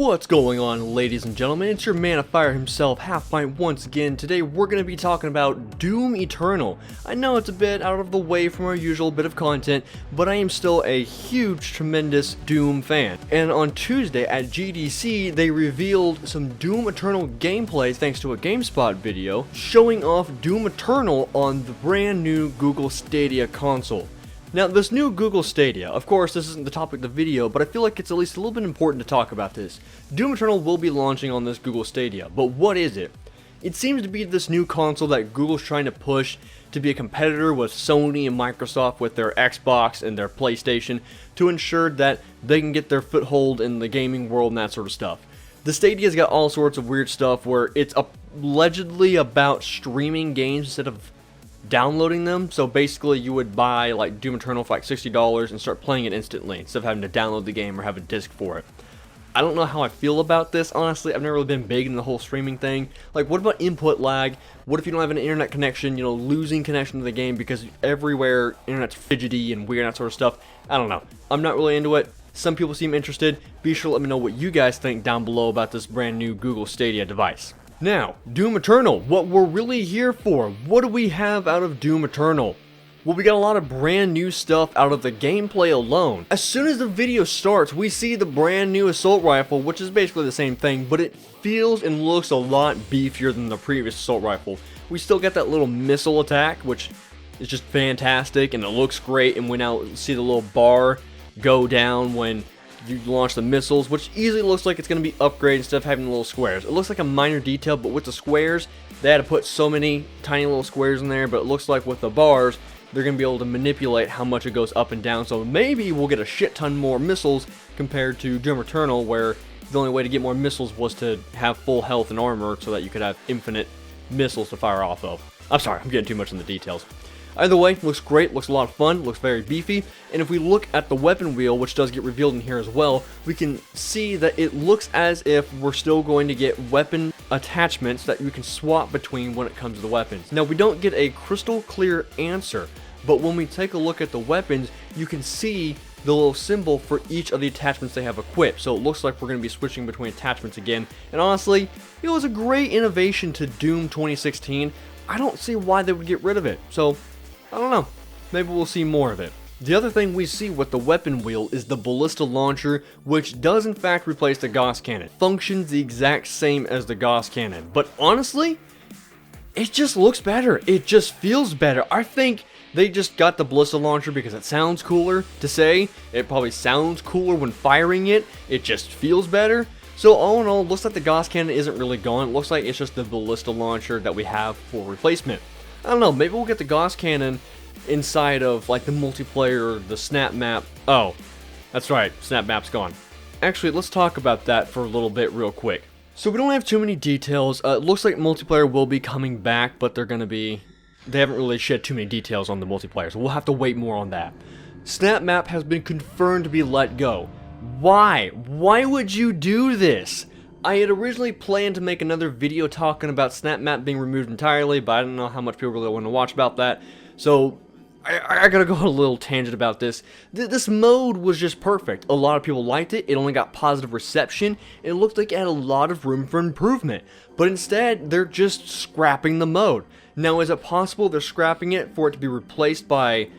What's going on, ladies and gentlemen? It's your man of fire himself, Half Pint, once again. Today we're going to be talking about Doom Eternal. I know it's a bit out of the way from our usual bit of content, but I am still a huge, tremendous Doom fan. And on Tuesday at GDC, they revealed some Doom Eternal gameplay thanks to a GameSpot video showing off Doom Eternal on the brand new Google Stadia console. Now, this new Google Stadia, of course, this isn't the topic of the video, but I feel like it's at least a little bit important to talk about this. Doom Eternal will be launching on this Google Stadia, but what is it? It seems to be this new console that Google's trying to push to be a competitor with Sony and Microsoft with their Xbox and their PlayStation to ensure that they can get their foothold in the gaming world and that sort of stuff. The Stadia's got all sorts of weird stuff where it's allegedly about streaming games instead of downloading them. So basically you would buy like Doom Eternal for like $60 and start playing it instantly instead of having to download the game or have a disc for it. I don't know how I feel about this, honestly. I've never really been big in the whole streaming thing. Like, what about input lag? What if you don't have an internet connection, losing connection to the game because everywhere internet's fidgety and weird and that sort of stuff? I don't know. I'm not really into it. Some people seem interested. Be sure to let me know what you guys think down below about this brand new Google Stadia device. Now, Doom Eternal, what we're really here for. What do we have out of Doom Eternal? Well, we got a lot of brand new stuff out of the gameplay alone. As soon as the video starts, we see the brand new assault rifle, which is basically the same thing, but it feels and looks a lot beefier than the previous assault rifle. We still get that little missile attack, which is just fantastic, and it looks great, and we now see the little bar go down when you launch the missiles, which easily looks like it's going to be upgraded instead of having the little squares. It looks like a minor detail, but with the squares, they had to put so many tiny little squares in there, but it looks like with the bars, they're going to be able to manipulate how much it goes up and down, so maybe we'll get a shit ton more missiles compared to Doom Eternal, where the only way to get more missiles was to have full health and armor so that you could have infinite missiles to fire off of. I'm sorry, I'm getting too much in the details. Either way, looks great, looks a lot of fun, looks very beefy, and if we look at the weapon wheel, which does get revealed in here as well, we can see that it looks as if we're still going to get weapon attachments that you can swap between when it comes to the weapons. Now, we don't get a crystal clear answer, but when we take a look at the weapons, you can see the little symbol for each of the attachments they have equipped, so it looks like we're going to be switching between attachments again, and honestly, it was a great innovation to Doom 2016. I don't see why they would get rid of it, so I don't know, maybe we'll see more of it. The other thing we see with the weapon wheel is the Ballista Launcher, which does in fact replace the Gauss Cannon. Functions the exact same as the Gauss Cannon, but honestly, it just looks better. It just feels better. I think they just got the Ballista Launcher because it sounds cooler to say. It probably sounds cooler when firing it. It just feels better. So all in all, it looks like the Gauss Cannon isn't really gone. It looks like it's just the Ballista Launcher that we have for replacement. I don't know, maybe we'll get the Gauss Cannon inside of like the multiplayer or the snap map. Oh, that's right, snap map's gone. Actually, let's talk about that for a little bit real quick. So we don't have too many details. It looks like multiplayer will be coming back, but they haven't really shed too many details on the multiplayer, so we'll have to wait more on that. Snap map has been confirmed to be let go. Why? Why would you do this? I had originally planned to make another video talking about Snap Map being removed entirely, but I don't know how much people really want to watch about that, so I gotta go on a little tangent about this. This mode was just perfect. A lot of people liked it, it only got positive reception, and it looked like it had a lot of room for improvement, but instead, they're just scrapping the mode. Now, is it possible they're scrapping it for it to be replaced by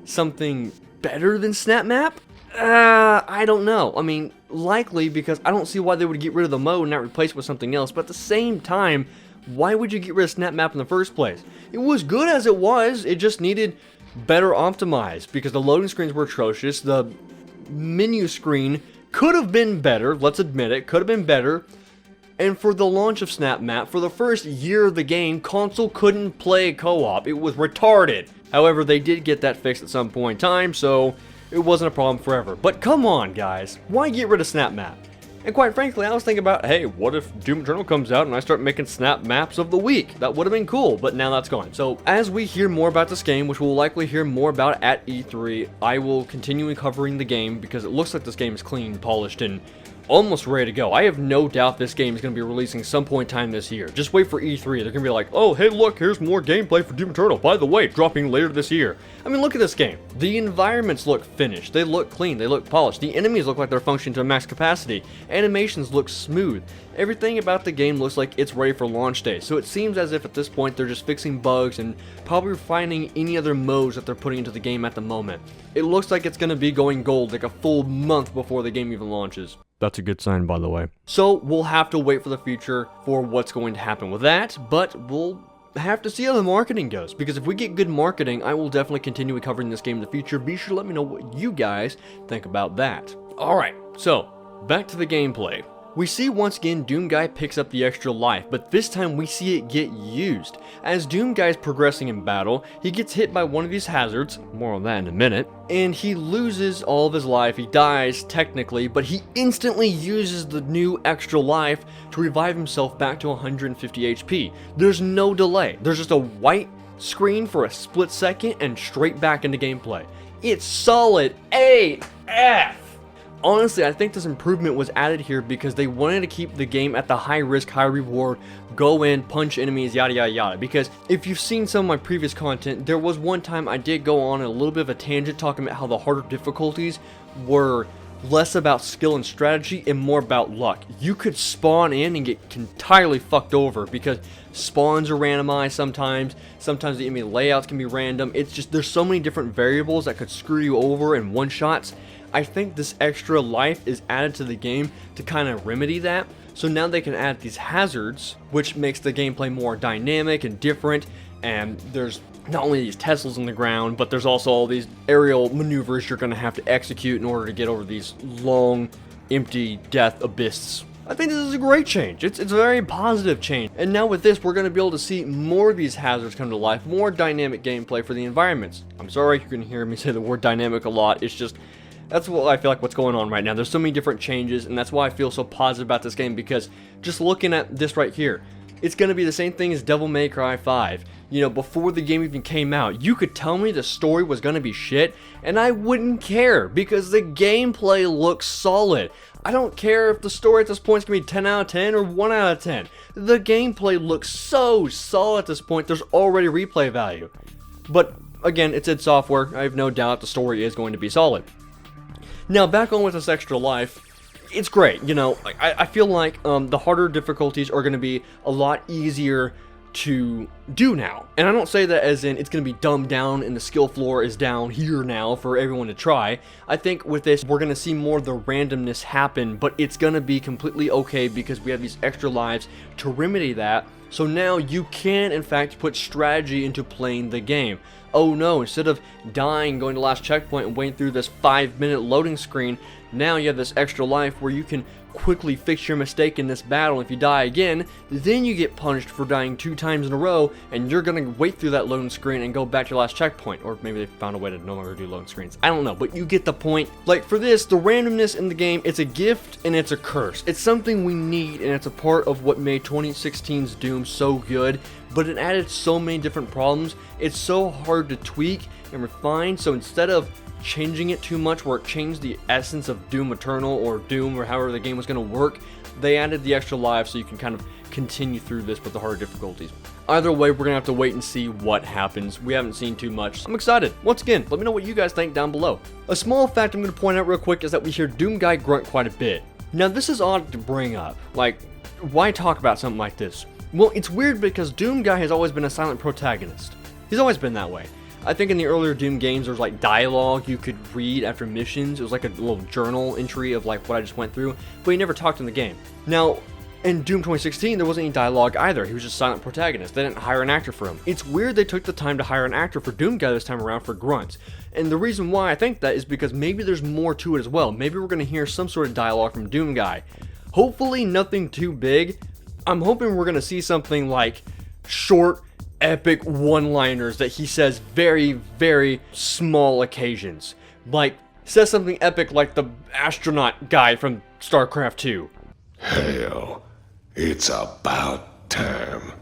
something better than Snap Map? I don't know. I mean, likely, because I don't see why they would get rid of the mode and not replace it with something else, but at the same time, why would you get rid of Snap Map in the first place? It was good as it was, it just needed better optimized, because the loading screens were atrocious, the menu screen could have been better, let's admit it, could have been better, and for the launch of Snap Map, for the first year of the game, console couldn't play co-op, it was retarded. However, they did get that fixed at some point in time, so it wasn't a problem forever. But come on, guys. Why get rid of Snap Map? And quite frankly, I was thinking about, hey, what if Doom Eternal comes out and I start making Snap Maps of the week? That would have been cool, but now that's gone. So as we hear more about this game, which we'll likely hear more about at E3, I will continue covering the game because it looks like this game is clean, polished, and almost ready to go. I have no doubt this game is going to be releasing some point in time this year. Just wait for E3. They're going to be like, oh, hey, look, here's more gameplay for Doom Eternal. By the way, dropping later this year. I mean, look at this game. The environments look finished. They look clean. They look polished. The enemies look like they're functioning to max capacity. Animations look smooth. Everything about the game looks like it's ready for launch day. So it seems as if at this point they're just fixing bugs and probably refining any other modes that they're putting into the game at the moment. It looks like it's going to be going gold like a full month before the game even launches. That's a good sign, by the way. So we'll have to wait for the future for what's going to happen with that, but we'll have to see how the marketing goes, because if we get good marketing, I will definitely continue covering this game in the future. Be sure to let me know what you guys think about that. Alright, so back to the gameplay. We see once again Doomguy picks up the extra life, but this time we see it get used. As Doomguy is progressing in battle, he gets hit by one of these hazards, more on that in a minute, and he loses all of his life. He dies technically, but he instantly uses the new extra life to revive himself back to 150 HP. There's no delay. There's just a white screen for a split second and straight back into gameplay. It's solid AF! Honestly, I think this improvement was added here because they wanted to keep the game at the high risk, high reward, go in, punch enemies, yada yada yada. Because if you've seen some of my previous content, there was one time I did go on a little bit of a tangent talking about how the harder difficulties were less about skill and strategy and more about luck. You could spawn in and get entirely fucked over because spawns are randomized sometimes the enemy layouts can be random. It's just, there's so many different variables that could screw you over in one shots. I think this extra life is added to the game to kind of remedy that. So now they can add these hazards, which makes the gameplay more dynamic and different. And there's not only these Teslas in the ground, but there's also all these aerial maneuvers you're going to have to execute in order to get over these long, empty death abysses. I think this is a great change. It's a very positive change. And now with this, we're going to be able to see more of these hazards come to life, more dynamic gameplay for the environments. I'm sorry, you're going to hear me say the word dynamic a lot. It's just, that's what I feel like what's going on right now. There's so many different changes, and that's why I feel so positive about this game, because just looking at this right here, it's going to be the same thing as Devil May Cry 5. You know, before the game even came out, you could tell me the story was going to be shit, and I wouldn't care, because the gameplay looks solid. I don't care if the story at this point is going to be 10 out of 10 or 1 out of 10. The gameplay looks so solid at this point, there's already replay value. But, again, it's id Software. I have no doubt the story is going to be solid. Now, back on with this extra life, it's great. You know, I feel like the harder difficulties are going to be a lot easier to do now. And I don't say that as in it's going to be dumbed down and the skill floor is down here now for everyone to try. I think with this, we're going to see more of the randomness happen, but it's going to be completely okay because we have these extra lives to remedy that. So now you can, in fact, put strategy into playing the game. Oh no, instead of dying, going to last checkpoint and waiting through this 5-minute loading screen, now you have this extra life where you can quickly fix your mistake in this battle. If you die again, then you get punished for dying 2 times in a row, and you're gonna wait through that loading screen and go back to your last checkpoint. Or maybe they found a way to no longer do loading screens. I don't know, but you get the point. Like for this, the randomness in the game, it's a gift and it's a curse. It's something we need, and it's a part of what made 2016's Doom so good, but it added so many different problems. It's so hard to tweak and refine, so instead of changing it too much where it changed the essence of Doom Eternal or Doom or however the game was going to work, they added the extra life so you can kind of continue through this with the harder difficulties. Either way, we're going to have to wait and see what happens. We haven't seen too much. I'm excited. Once again, let me know what you guys think down below. A small fact I'm going to point out real quick is that we hear Doomguy grunt quite a bit. Now this is odd to bring up. Like, why talk about something like this? Well, it's weird because Doomguy has always been a silent protagonist. He's always been that way. I think in the earlier Doom games there was like dialogue you could read after missions. It was like a little journal entry of like what I just went through, but he never talked in the game. Now, in Doom 2016 there wasn't any dialogue either. He was just a silent protagonist. They didn't hire an actor for him. It's weird they took the time to hire an actor for Doomguy this time around for grunts. And the reason why I think that is because maybe there's more to it as well. Maybe we're going to hear some sort of dialogue from Doomguy. Hopefully nothing too big. I'm hoping we're going to see something like short, epic one-liners that he says very, very small occasions. Like, says something epic like the astronaut guy from StarCraft 2. Hell, it's about time.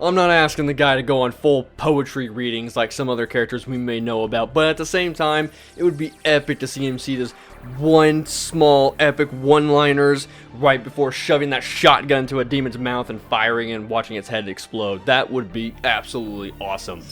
I'm not asking the guy to go on full poetry readings like some other characters we may know about, but at the same time, it would be epic to see him see this one small epic one-liners right before shoving that shotgun into a demon's mouth and firing and watching its head explode. That would be absolutely awesome.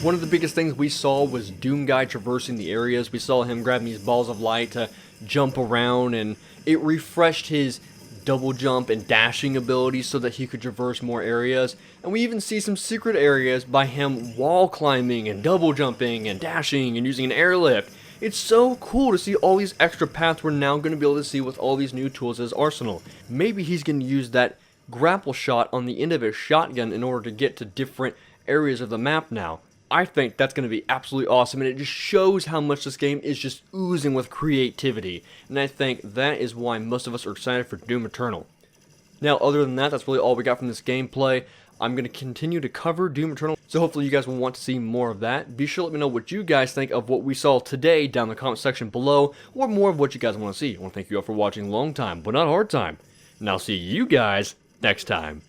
One of the biggest things we saw was Doom Guy traversing the areas. We saw him grabbing these balls of light to jump around, and it refreshed his double jump and dashing abilities so that he could traverse more areas. And we even see some secret areas by him wall climbing and double jumping and dashing and using an airlift. It's so cool to see all these extra paths we're now going to be able to see with all these new tools as arsenal. Maybe he's going to use that grapple shot on the end of his shotgun in order to get to different areas of the map now. I think that's going to be absolutely awesome, and it just shows how much this game is just oozing with creativity, and I think that is why most of us are excited for Doom Eternal. Now, other than that, that's really all we got from this gameplay. I'm going to continue to cover Doom Eternal, so hopefully you guys will want to see more of that. Be sure to let me know what you guys think of what we saw today down in the comment section below, or more of what you guys want to see. I want to thank you all for watching long time, but not hard time, and I'll see you guys next time.